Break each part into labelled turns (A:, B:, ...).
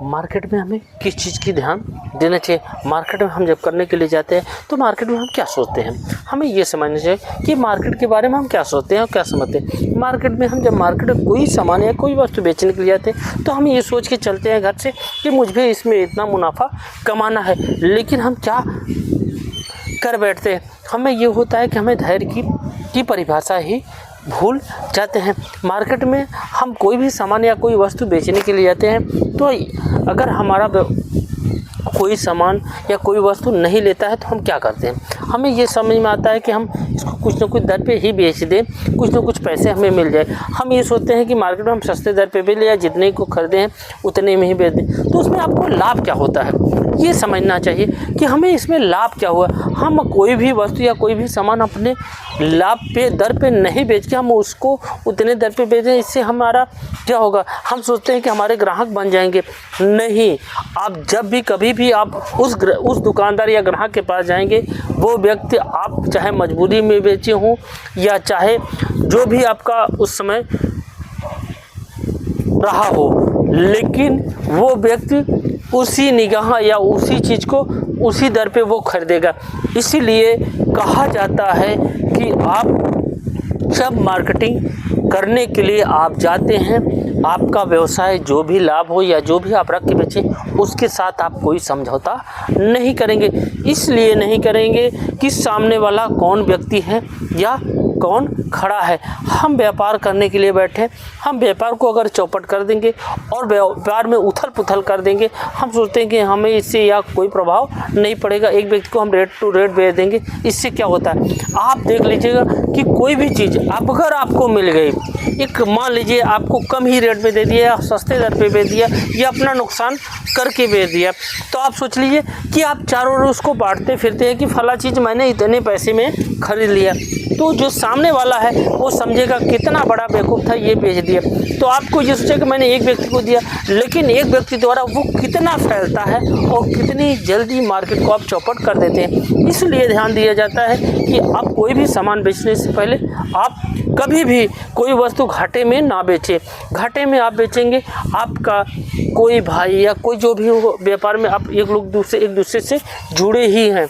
A: Market में हमें किस चीज़ की ध्यान देना चाहिए। मार्केट में हम जब करने के लिए जाते हैं तो मार्केट में हम क्या सोचते हैं, हमें ये समझना चाहिए कि मार्केट के बारे में हम क्या सोचते हैं और क्या समझते हैं। मार्केट में हम जब मार्केट में कोई सामान या कोई वस्तु बेचने के लिए जाते हैं तो हम ये सोच के चलते हैं घर से कि मुझे इसमें इतना मुनाफा कमाना है, लेकिन हम क्या कर बैठते हैं, हमें ये होता है कि हमें धैर्य की परिभाषा ही भूल जाते हैं। मार्केट में हम कोई भी सामान या कोई वस्तु बेचने के लिए जाते हैं तो अगर हमारा कोई सामान या कोई वस्तु नहीं लेता है तो हम क्या करते हैं, हमें ये समझ में आता है कि हम इसको कुछ ना कुछ दर पे ही बेच दें, कुछ ना कुछ पैसे हमें मिल जाए। हम ये सोचते हैं कि मार्केट में हम सस्ते दर पे बेच लें या जितने को खरीदे हैं उतने में ही बेच दें, तो उसमें आपको लाभ क्या होता है ये समझना चाहिए कि हमें इसमें लाभ क्या हुआ। हम कोई भी वस्तु या कोई भी सामान अपने लाभ पे दर पे नहीं बेच के हम उसको उतने दर पे बेचें, इससे हमारा क्या होगा, हम सोचते हैं कि हमारे ग्राहक बन जाएंगे। नहीं, आप जब भी कभी भी आप उस दुकानदार या ग्राहक के पास जाएंगे, वो व्यक्ति आप चाहे मजबूरी में बेचे हों या चाहे जो भी आपका उस समय रहा हो, लेकिन वो व्यक्ति उसी निगाह या उसी चीज़ को उसी दर पे वो खरीदेगा। इसीलिए कहा जाता है कि आप जब मार्केटिंग करने के लिए आप जाते हैं, आपका व्यवसाय जो भी लाभ हो या जो भी आप रख के बेचें उसके साथ आप कोई समझौता नहीं करेंगे। इसलिए नहीं करेंगे कि सामने वाला कौन व्यक्ति है या कौन खड़ा है। हम व्यापार करने के लिए बैठे, हम व्यापार को अगर चौपट कर देंगे और व्यापार में उथल पुथल कर देंगे, हम सोचते हैं कि हमें इससे या कोई प्रभाव नहीं पड़ेगा, एक व्यक्ति को हम रेट टू रेट बेच देंगे, इससे क्या होता है। आप देख लीजिएगा कि कोई भी चीज़ अगर आपको मिल गई, एक मान लीजिए आपको कम ही रेट में दे दिया या सस्ते दर पे बेच दिया या अपना नुकसान करके बेच दिया, तो आप सोच लीजिए कि आप चारों ओर उसको बांटते फिरते हैं कि फला चीज़ मैंने इतने पैसे में खरीद लिया, तो जो सामने वाला है वो समझेगा कितना बड़ा बेवकूफ़ था, ये बेच दिया। तो आपको ये सोचे कि मैंने एक व्यक्ति को दिया, लेकिन एक व्यक्ति द्वारा वो कितना फैलता है और कितनी जल्दी मार्केट को आप चौपट कर देते हैं। इसलिए ध्यान दिया जाता है कि आप कोई भी सामान बेचने से पहले आप कभी भी कोई वस्तु घाटे में ना बेचें। घाटे में आप बेचेंगे, आपका कोई भाई या कोई जो भी हो व्यापार में आप एक दूसरे से जुड़े ही हैं,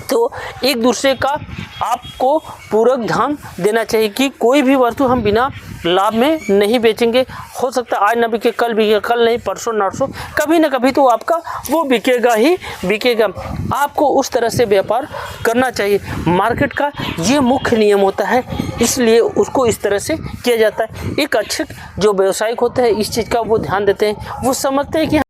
A: तो एक दूसरे का आपको पूरक ध्यान देना चाहिए कि कोई भी वस्तु हम बिना लाभ में नहीं बेचेंगे। हो सकता है आज ना बिके, कल बिके, कल नहीं परसों नरसों, कभी ना कभी तो आपका वो बिकेगा ही बिकेगा। आपको उस तरह से व्यापार करना चाहिए। मार्केट का ये मुख्य नियम होता है, इसलिए उसको इस तरह से किया जाता है। एक अच्छे जो व्यावसायिक होते हैं इस चीज़ का वो ध्यान देते हैं, वो समझते हैं कि